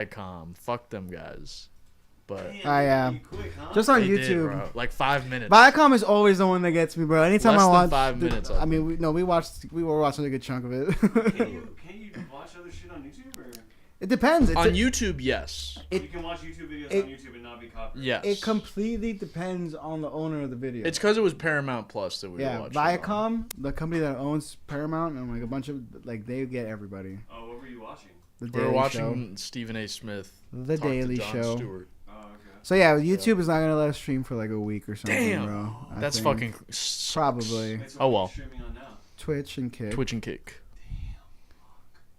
Viacom. Fuck them guys. But just on they YouTube, did, bro. Like 5 minutes. Viacom is always the one that gets me, bro. Anytime Less I watch, than 5 minutes. I mean, we were watching a good chunk of it. Can you watch other shit on YouTube? Or? It depends. On YouTube, yes. You can watch YouTube videos on YouTube and not be copyrighted. Yes. It completely depends on the owner of the video. It's because it was Paramount Plus that we were watching. Viacom, the company that owns Paramount, and like a bunch of they get everybody. Oh, what were you watching? We were watching Stephen A. Smith. The Daily Show. Oh, okay. So yeah, YouTube is not gonna let us stream for like a week or something, Damn, bro. that's fucking probably. Wait, so oh what are well. you streaming on now? Twitch and Kick. Damn.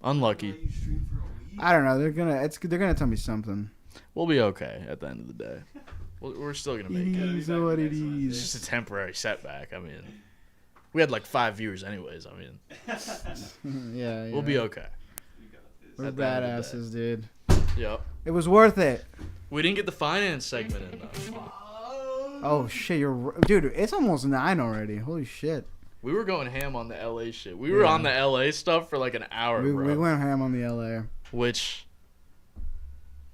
Unlucky. You stream for a week? I don't know. They're gonna tell me something. We'll be okay at the end of the day. We're still gonna make it. It is what it It's is. just a temporary setback. I mean, we had like 5 viewers anyways. I mean, Yeah. we'll be okay. You got this. We're at the end of the badasses, dude. Yep. It was worth it. We didn't get the finance segment in though. Oh shit, dude. It's almost 9 already. Holy shit. We were going ham on the LA shit. We were on the LA stuff for like an hour, We bro. went ham on the LA. Which,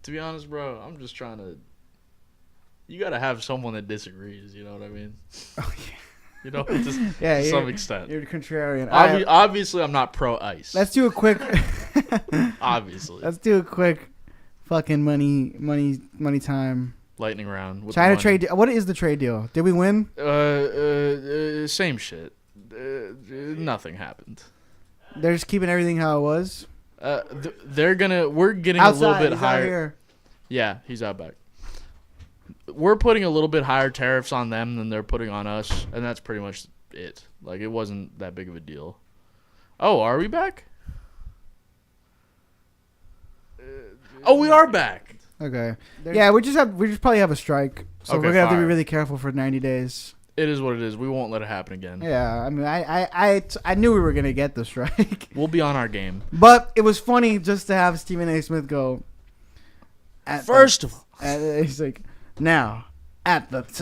to be honest, bro, I'm just trying to. You gotta have someone that disagrees. You know what I mean? Oh yeah. You know, just Yeah, to some extent. You're contrarian. Obviously, I'm not pro ice. Let's do a quick. Obviously. Let's do a quick, fucking money time. Lightning round. With China the trade. What is the trade deal? Did we win? Same shit. Nothing happened. They're just keeping everything how it was. We're getting Outside, a little bit he's higher. out here. Yeah, he's out back. We're putting a little bit higher tariffs on them than they're putting on us, and that's pretty much it. Like, it wasn't that big of a deal. Oh, are we back? Oh, we are back. Okay. Yeah, we just probably have a strike, so Okay, we're gonna have to be fire. really careful for 90 days. It is what it is. We won't let it happen again. Yeah, I mean, I knew we were gonna get the strike, We'll be on our game. but it was funny just to have Stephen A. Smith go. First of all, He's like, now,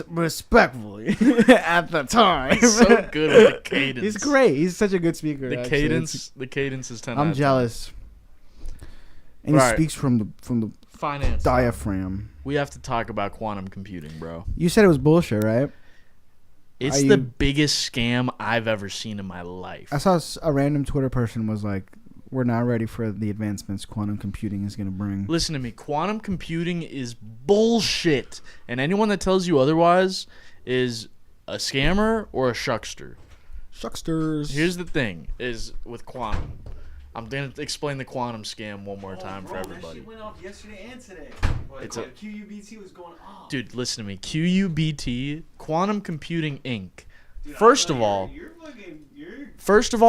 respectfully, at the time. he's so good with the cadence. He's great. He's such a good speaker. The actually. cadence is 10. I'm jealous. And he Right. speaks from the Finance. diaphragm. We have to talk about quantum computing, bro. You said it was bullshit, right? It's the biggest scam I've ever seen in my life. I saw a random Twitter person was like, "We're not ready for the advancements quantum computing is going to bring." Listen to me. Quantum computing is bullshit. And anyone that tells you otherwise is a scammer or a shuckster. Shucksters. Here's the thing is with quantum. I'm going to explain the quantum scam one more time for everybody. That shit went off yesterday and today. It's QUBT was going off. Dude, listen to me. QUBT, Quantum Computing Inc. Dude, First of all,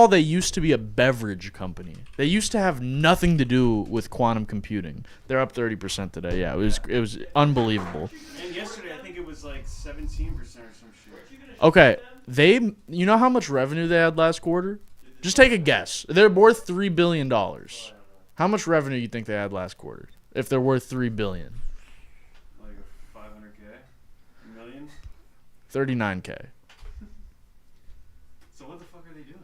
they used to be a beverage company. They used to have nothing to do with quantum computing. They're up 30% today. Yeah, it was unbelievable. And yesterday, I think it was like 17% or some shit. Okay, you know how much revenue they had last quarter? Just take a guess. They're worth $3 billion. How much revenue do you think they had last quarter? If they're worth $3 billion? Like 500K? A million? 39K. So what the fuck are they doing?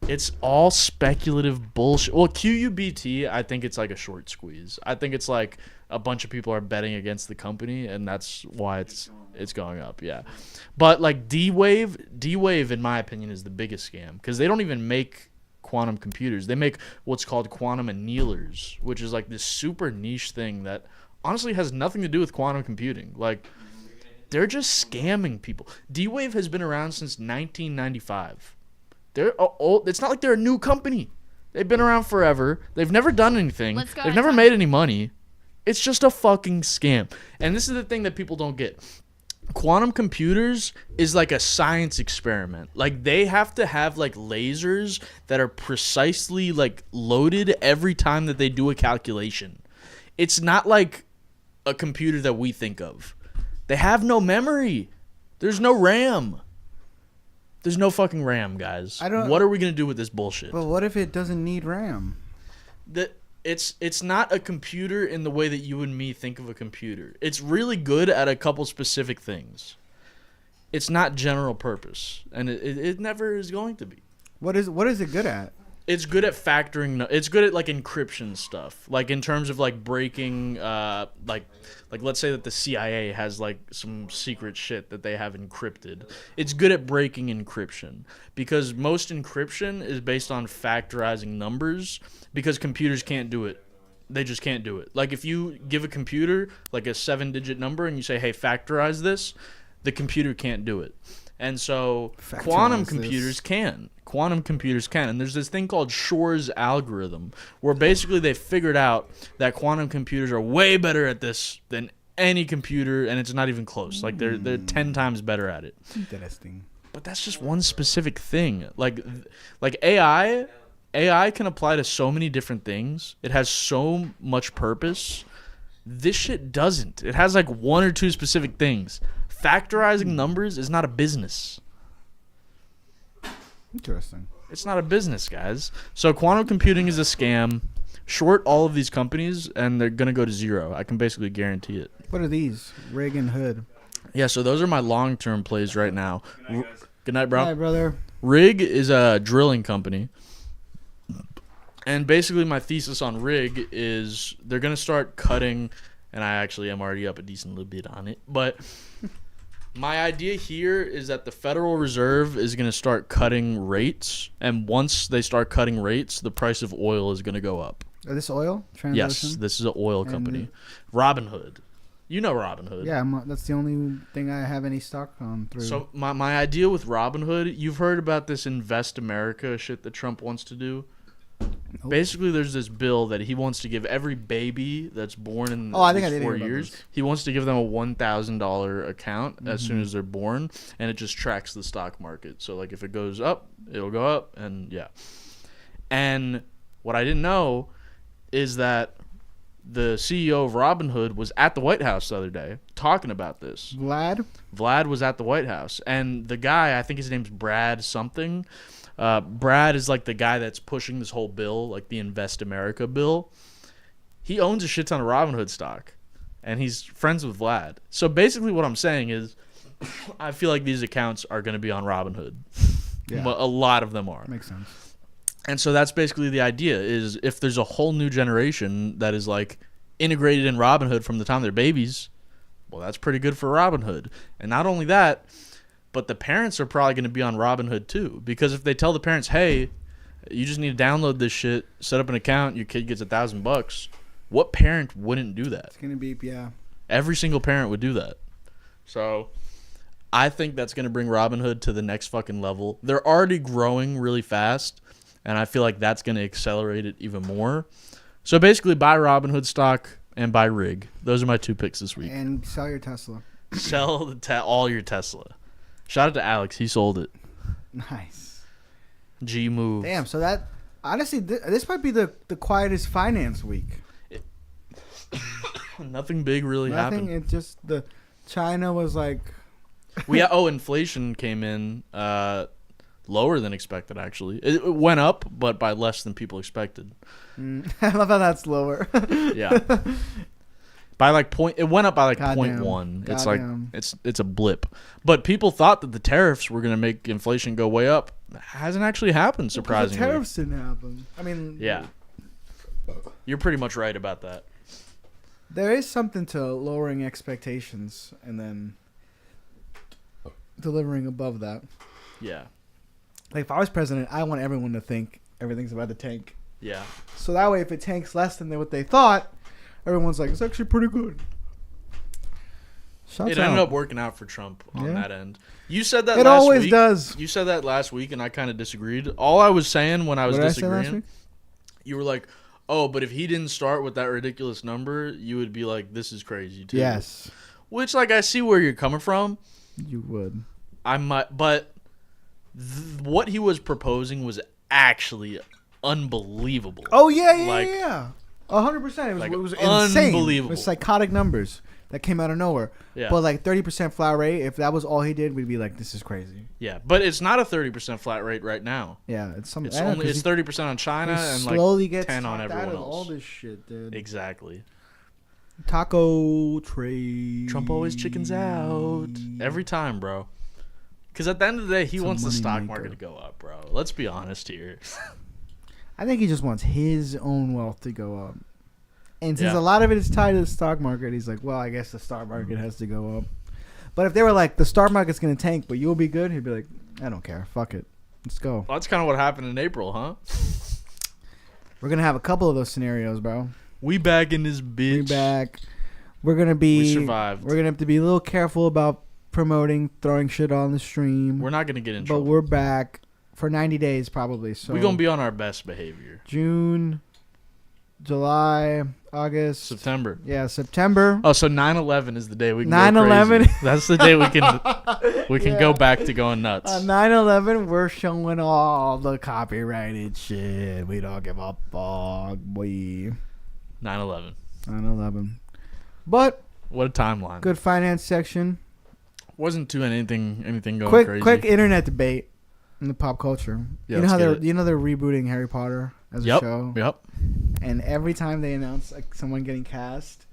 It's all speculative bullshit. Well, QUBT, I think it's like a short squeeze. I think it's like a bunch of people are betting against the company, and that's why it's going up. Yeah, but like D-Wave, in my opinion, is the biggest scam because they don't even make quantum computers. They make what's called quantum annealers, which is like this super niche thing that honestly has nothing to do with quantum computing. Like, they're just scamming people. D-Wave has been around since 1995. They're old. It's not like they're a new company. They've been around forever. They've never done anything. They've never made any money. It's just a fucking scam. And this is the thing that people don't get. Quantum computers is like a science experiment. Like, they have to have like lasers that are precisely like loaded every time that they do a calculation. It's not like a computer that we think of. They have no memory. There's no RAM. There's no fucking RAM, guys. What are we gonna do with this bullshit? But what if it doesn't need RAM? It's not a computer in the way that you and me think of a computer. It's really good at a couple specific things. It's not general purpose, and it never is going to be. What is it good at? It's good at factoring. It's good at like encryption stuff. Like in terms of like breaking, like let's say that the CIA has like some secret shit that they have encrypted. It's good at breaking encryption because most encryption is based on factorizing numbers because computers can't do it. They just can't do it. Like if you give a computer like a 7-digit number and you say, "Hey, factorize this," the computer can't do it. And so quantum computers can. Quantum computers can. And there's this thing called Shor's algorithm where basically they figured out that quantum computers are way better at this than any computer, and it's not even close. Like they're 10 times better at it. Interesting. But that's just one specific thing. Like AI can apply to so many different things. It has so much purpose. This shit doesn't. It has like one or two specific things. Factorizing numbers is not a business. Interesting. It's not a business, guys. So quantum computing is a scam. Short all of these companies, and they're going to go to zero. I can basically guarantee it. What are these? Rig and Hood. Yeah, so those are my long-term plays right now. Good night, bro. Hi, brother. Rig is a drilling company. And basically my thesis on Rig is they're going to start cutting, and I actually am already up a decent little bit on it, but my idea here is that the Federal Reserve is going to start cutting rates, and once they start cutting rates, the price of oil is going to go up. Is this oil? Yes, this is an oil company. Robinhood. You know Robinhood. Yeah, that's the only thing I have any stock on through. So my idea with Robinhood, you've heard about this Invest America shit that Trump wants to do? Nope. Basically, there's this bill that he wants to give every baby that's born in the 4 years. He wants to give them a $1,000 account as soon as they're born, and it just tracks the stock market. So, like, if it goes up, it'll go up, and yeah. And what I didn't know is that the CEO of Robinhood was at the White House the other day talking about this. Vlad was at the White House, and the guy, I think his name's Brad something. Brad is like the guy that's pushing this whole bill, like the Invest America bill. He owns a shit ton of Robinhood stock, and he's friends with Vlad. So basically what I'm saying is I feel like these accounts are going to be on Robinhood. Yeah. A lot of them are. Makes sense. And so that's basically the idea is if there's a whole new generation that is like integrated in Robinhood from the time they're babies, well, that's pretty good for Robinhood. And not only that, but the parents are probably going to be on Robinhood too. Because if they tell the parents, hey, you just need to download this shit, set up an account, your kid gets $1,000, what parent wouldn't do that? It's going to be, yeah. Every single parent would do that. So I think that's going to bring Robinhood to the next fucking level. They're already growing really fast, and I feel like that's going to accelerate it even more. So basically buy Robinhood stock and buy Rig. Those are my two picks this week. And sell your Tesla. Sell all your Tesla. Shout out to Alex. He sold it. Nice. G move. Damn, so that, honestly, this might be the quietest finance week. Nothing big really happened. It's just China was like... Inflation came in lower than expected, actually. It went up, but by less than people expected. I love how that's lower. Yeah. It went up by like God 0.1. Damn. It's like it's a blip. But people thought that the tariffs were going to make inflation go way up. It hasn't actually happened, surprisingly. The tariffs didn't happen. I mean, yeah. You're pretty much right about that. There is something to lowering expectations and then delivering above that. Yeah. Like if I was president, I want everyone to think everything's about to tank. Yeah. So that way, if it tanks less than what they thought, everyone's like, it's actually pretty good. It ended up working out for Trump on that end. You said that it last always week. Does. You said that last week, and I kind of disagreed. All I was saying when I was disagreeing, you were like, oh, but if he didn't start with that ridiculous number, you would be like, this is crazy, too. Yes. Which, like, I see where you're coming from. You would. I might, but what he was proposing was actually unbelievable. Oh, yeah. 100%. It was insane. Unbelievable. It was psychotic numbers that came out of nowhere. Yeah. But like 30% flat rate, if that was all he did, we'd be like, this is crazy. Yeah, but it's not a 30% flat rate right now. Yeah, it's 30% on China and slowly like 10 on everyone else. All this shit, dude. Exactly. Taco trade. Trump always chickens out every time, bro. Because at the end of the day, he wants the stock market to go up, bro. Let's be honest here. I think he just wants his own wealth to go up. And since Yeah. a lot of it is tied to the stock market, he's like, well, I guess the stock market has to go up. But if they were like, the stock market's going to tank, but you'll be good, he'd be like, I don't care. Fuck it. Let's go. Well, that's kind of what happened in April, huh? We're going to have a couple of those scenarios, bro. We back in this bitch. We back. We're going to be... We survived. We're going to have to be a little careful about promoting, throwing shit on the stream. We're not going to get in but trouble. we're back for 90 days probably. So We're going to be on our best behavior. June, July, August, September. Yeah, September. Oh, so 9/11 is the day we can 9/11. go crazy. That's the day we can go back to going nuts. On 9/11, we're showing all the copyrighted shit. We don't give a fuck, boy. 9/11. 9/11. But What a timeline. good finance section. Wasn't too anything going crazy. Quick internet debate in the pop culture. Yeah, you know let's how get they're rebooting Harry Potter as a show. Yep. And every time they announce like someone getting cast,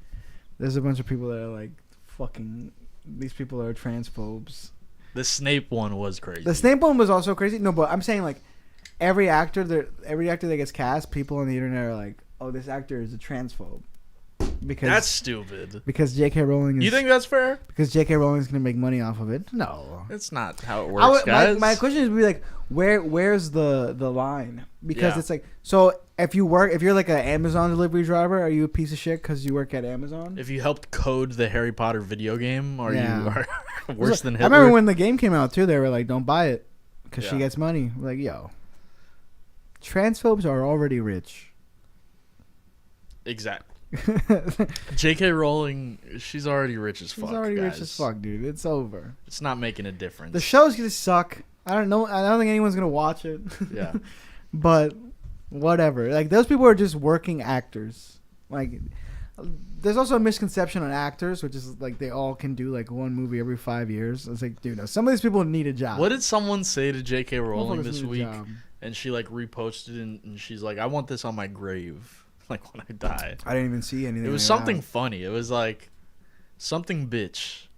there's a bunch of people that are like, "Fucking, these people are transphobes." The Snape one was crazy. The Snape one was also crazy. No, but I'm saying like every actor that gets cast, people on the internet are like, "Oh, this actor is a transphobe," because That's stupid. because J.K. Rowling is You think that's fair? because J.K. Rowling is gonna make money off of it. No, It's not how it works, my guys. question is be like, where's the line? Because Yeah. it's like, so if you're like an Amazon delivery driver, are you a piece of shit because you work at Amazon? If you helped code the Harry Potter video game, are Yeah. you are worse than Hitler? I remember when the game came out too. They were like, "Don't buy it because she Yeah. gets money." We're like, yo, transphobes are already rich. Exactly. J.K. Rowling, she's already rich as fuck. She's already guys. rich as fuck, dude. It's over. It's not making a difference. The show's gonna suck. I don't know. I don't think anyone's gonna watch it. Yeah. But whatever. Like those people are just working actors. Like there's also a misconception on actors, which is like they all can do like one movie every 5 years. It's like, dude, no, some of these people need a job. What did someone say to J.K. Rowling Motherfuckers this need a week? job. And she like reposted it, and she's like, "I want this on my grave, like when I die." I didn't even see anything. It was like something that. funny. It was like something bitch.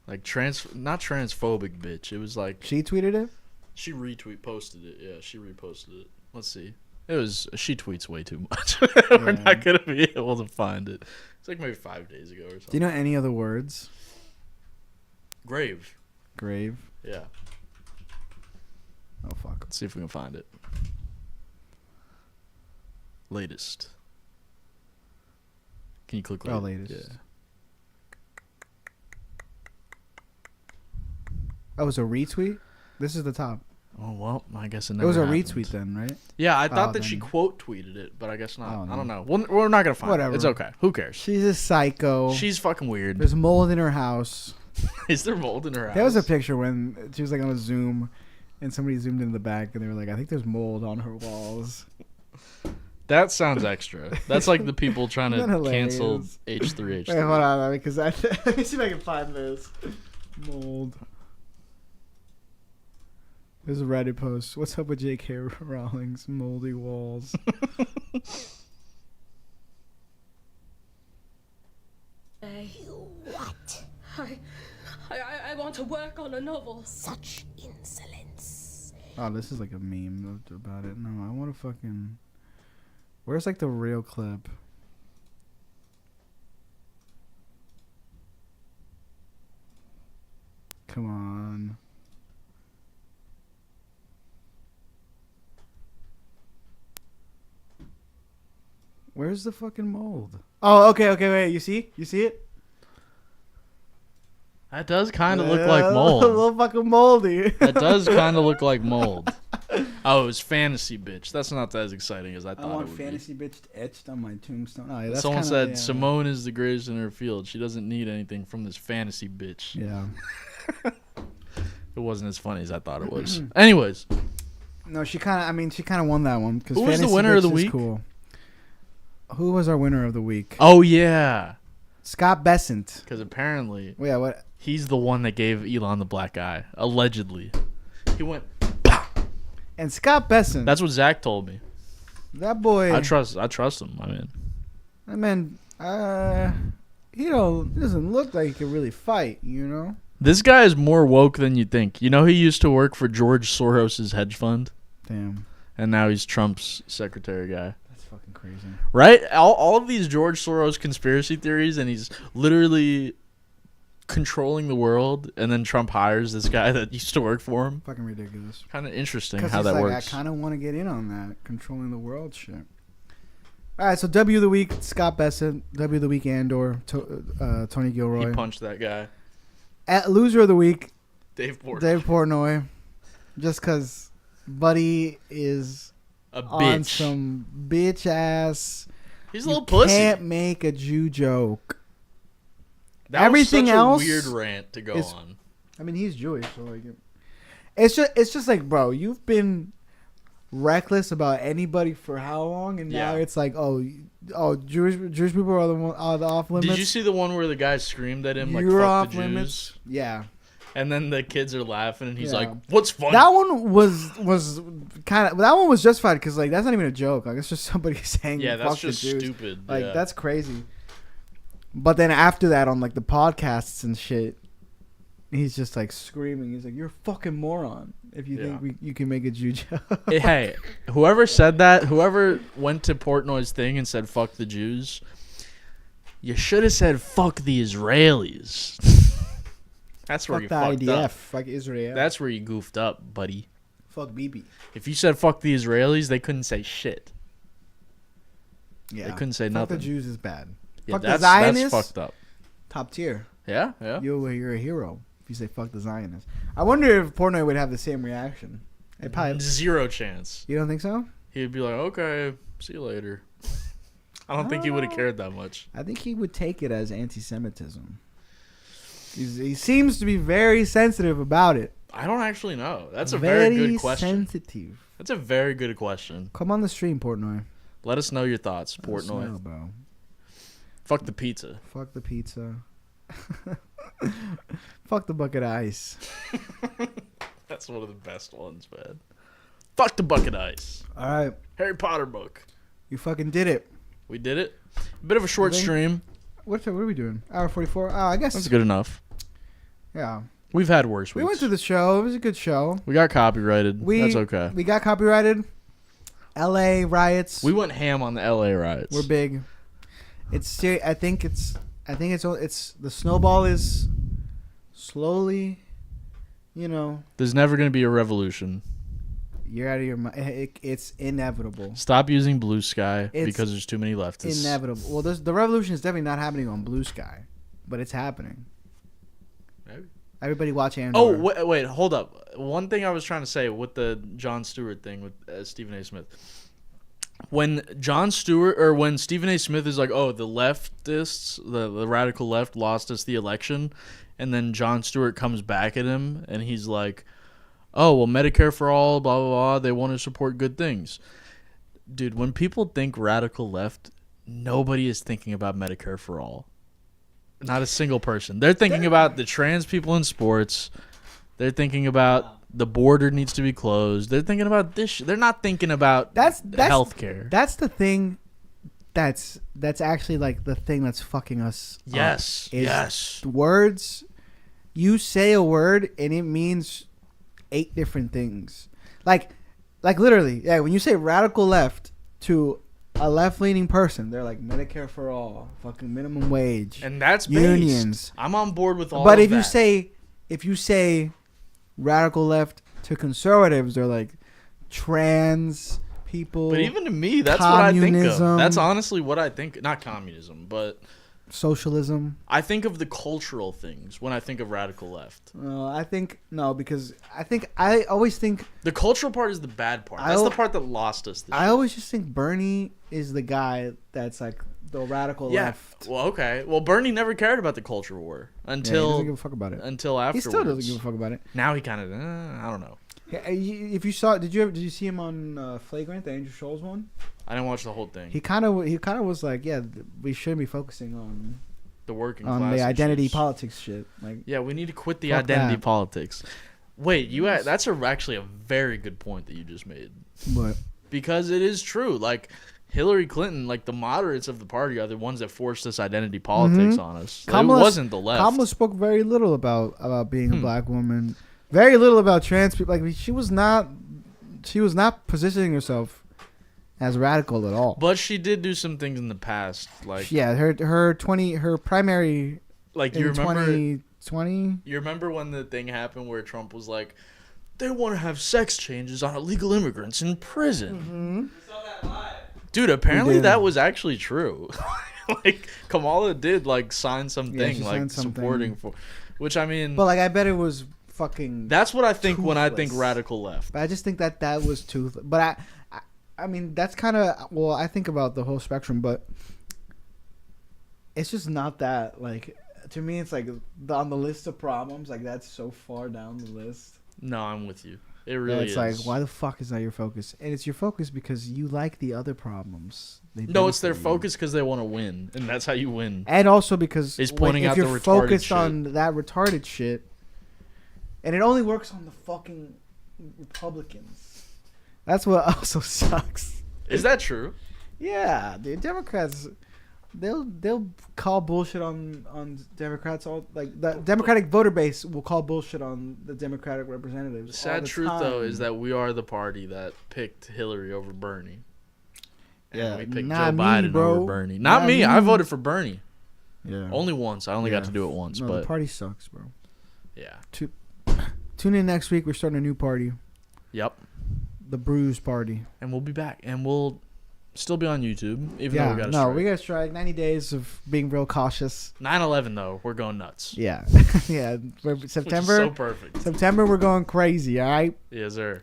Like not transphobic bitch. It was like She tweeted it. she posted it. Yeah, she reposted it. Let's see. It was she tweets way too much. We're Yeah. not gonna be able to find it. It's like maybe 5 days ago or something. Do you know any other words? Grave. Grave. Yeah. Oh fuck. Let's see if we can find it. Latest. Can you click Oh, latest? latest. Yeah. Oh, it was a retweet. This is the top. Oh well, I guess it It never was a happened. retweet then, right? Yeah, I thought Oh, that she then- quote tweeted it, but I guess not. Oh, I don't no. know. We're not gonna find Whatever. it. It's okay. Who cares? She's a psycho. She's fucking weird. There's mold in her house. Is there mold in her house? There was a picture when she was like on a Zoom, and somebody zoomed in the back, and they were like, "I think there's mold on her walls." That sounds extra. That's like the people trying to Isn't that cancel hilarious? H3H3. Wait, hold on, because let me see if I can find this mold. There's a Reddit post. What's up with J.K. Rowling's moldy walls? What? I want to work on a novel. Such insolence. Oh, this is like a meme about it. No, I want to fucking. Where's like the real clip? Come on. Where's the fucking mold? Oh, okay, wait. You see it? That does kind of look like A mold. little fucking moldy. That does kind of look like mold. Oh, it was fantasy bitch. That's not as exciting as I I thought want it would fantasy bitch etched on my tombstone. Oh, yeah, be. that's Someone kinda, said yeah. Simone is the greatest in her field. She doesn't need anything from this fantasy bitch. Yeah. It wasn't as funny as I thought it was. Anyways, No, she kind of won that one because Who was the winner of the week? Cool. Who was our winner of the week? oh yeah, Scott Bessent. because apparently Yeah, what? he's the one that gave Elon the black eye. Allegedly, he went. And Scott Bessent. That's what Zach told me. that boy. I trust him. I mean, That man. He doesn't look like he can really fight. You know. this guy is more woke than you think. You know, he used to work for George Soros's hedge fund. Damn. and now he's Trump's secretary guy. That's fucking crazy. Right? All of these George Soros conspiracy theories, and he's literally controlling the world, and then Trump hires this guy that used to work for him. Fucking ridiculous. Kind of interesting Because how he's that like, works. I kind of want to get in on that controlling the world shit. All right, so W of the week, Scott Bessent. W of the week, Andor, Tony Gilroy. He punched that guy. At loser of the week, Dave Portnoy. Dave Portnoy. Just because Buddy is A on bitch. some bitch ass. He's a little pussy. Can't make a Jew joke. That everything was such else a weird rant to go is- on. I mean, he's Jewish, so like, it's just like, bro, you've been reckless about anybody for how long, and now Yeah. it's like, Jewish people are the off limits. Did you see the one where the guy screamed at him like You're "fuck off the Jews"? limits. Yeah, And then the kids are laughing, and he's Yeah. like, "What's funny?" that one was kind of, that one was justified because like that's not even a joke. Like it's just somebody saying, Yeah, fuck that's the just Jews. stupid. Like yeah. that's crazy. But then after that, on like the podcasts and shit, he's just like screaming. He's like, "You're a fucking moron if you Yeah. think you can make a Jew joke." Hey, whoever said that, whoever went to Portnoy's thing and said "fuck the Jews," you should have said "fuck the Israelis." That's where Fuck you the fucked IDF. up. Fuck Israel. That's where you goofed up, buddy. Fuck Bibi. If you said "fuck the Israelis," they couldn't say shit. Yeah. They couldn't say Fuck nothing. the Jews is bad. Yeah, Fuck the that's Zionists. fucked up. Top tier. Yeah, yeah. You're a hero if you say fuck the Zionists. I wonder if Portnoy would have the same reaction. It probably. Zero chance. You don't think so? He'd be like, "Okay, see you later." I don't think he would have cared that much. I think he would take it as anti-Semitism. He seems to be very sensitive about it. I don't actually know. That's a very good question. Sensitive. That's a very good question. Come on the stream, Portnoy. Let us know your thoughts, Let us know, Portnoy. bro. Fuck the pizza. Fuck the pizza. Fuck the bucket of ice. That's one of the best ones, man. Fuck the bucket ice. All right, Harry Potter book. you fucking did it. We did it. A bit of a short I think- stream. What are we doing? Hour 44. Oh, I guess. That's good enough. Yeah. We've had worse We weeks. went to the show. It was a good show. We got copyrighted. That's okay. We got copyrighted. L.A. riots. We went ham on the LA riots. We're big. I think it's the snowball is slowly, There's never going to be a revolution. you're out of your mind. It's inevitable. Stop using blue sky It's because there's too many leftists. Inevitable. Well, the revolution is definitely not happening on blue sky, but it's happening. Maybe. Everybody watch Andor. Oh, wait, hold up. One thing I was trying to say with the Jon Stewart thing with Stephen A. Smith. When when Stephen A. Smith is like, "Oh, the leftists, the radical left lost us the election," and then Jon Stewart comes back at him and he's like, "Oh, well, Medicare for all, blah blah blah. They want to support good things." Dude, when people think radical left, nobody is thinking about Medicare for all. Not a single person. They're thinking about the trans people in sports. They're thinking about the border needs to be closed. They're thinking about this. They're not thinking about That's healthcare. That's the thing. That's actually like the thing that's fucking us. up, Yes. is Yes. Words. You say a word and it means 8 different things. Like literally, yeah. When you say radical left to a left-leaning person, they're like Medicare for all, fucking minimum wage, And that's unions. based. I'm on board with all But of if that. you say radical left to conservatives, they're like trans people. But even to me, that's what I think of. Communism. That's honestly what I think. Not communism, but socialism. I think of the cultural things when I think of radical left. Because I always think The cultural part is the bad part. That's the part that lost us. I always just think Bernie is the guy that's like the radical left. Well, okay. Well, Bernie never cared about the culture war Yeah, he until doesn't give a fuck about it. until He afterwards. still doesn't give a fuck about it. Now he kind of, I don't know. If you saw, did you see him on Flagrant, the Andrew Scholes one? I didn't watch the whole thing. He kind of was like, yeah, we shouldn't be focusing on The working class the identity issues. politics shit. Like, Yeah, we need to quit the Fuck identity that. politics. Wait, that's actually a very good point that you just made. what? Because it is true. Like Hillary Clinton, like the moderates of the party are the ones that forced this identity politics on us. Like, it wasn't the left. Kamala spoke very little about being a black woman. Very little about trans people. Like she was not she was not positioning herself as radical at all. But she did do some things in the past, like Yeah, her primary like in you remember 2020. you remember when the thing happened where Trump was like, they want to have sex changes on illegal immigrants in prison. Dude, apparently did. that was actually true. Like Kamala did like sign something she like signed something. supporting for, which I mean, But like, I bet it was fucking. that's what I think when I think toothless. radical left. But I just think that was too. But I mean, that's kind of. Well, I think about the whole spectrum, but it's just not that. Like, to me, it's like on the list of problems. Like, that's so far down the list. No, I'm with you. It that really it's is. like, why the fuck is that your focus? And it's your focus because you like the other problems. They No, it's their benefit you. focus because they want to win, and that's how you win. And also because Is pointing if out you're the retarded focused shit. on that retarded shit, and it only works on the fucking Republicans. That's what also sucks. Is that true? Yeah, the Democrats, they'll call bullshit on Democrats all like the Democratic voter base will call bullshit on the Democratic representatives. The sad truth, though, is that we are the party that picked Hillary over Bernie. And Yeah, we picked not Joe me, Biden bro. over Bernie. Not Not me. I me. voted for Bernie. yeah, Only once. I only got Yeah. to do it once, no, but the party sucks, bro. yeah. Tune in next week. We're starting a new party, Yep. the Brews party. And we'll be back, and we'll still be on YouTube, even though Yeah, we got a no, strike. we got a strike. 90 days of being real cautious. 9/11 though, we're going nuts. Yeah, yeah. Which is September, so perfect. September, we're going crazy. All right. Yes, sir.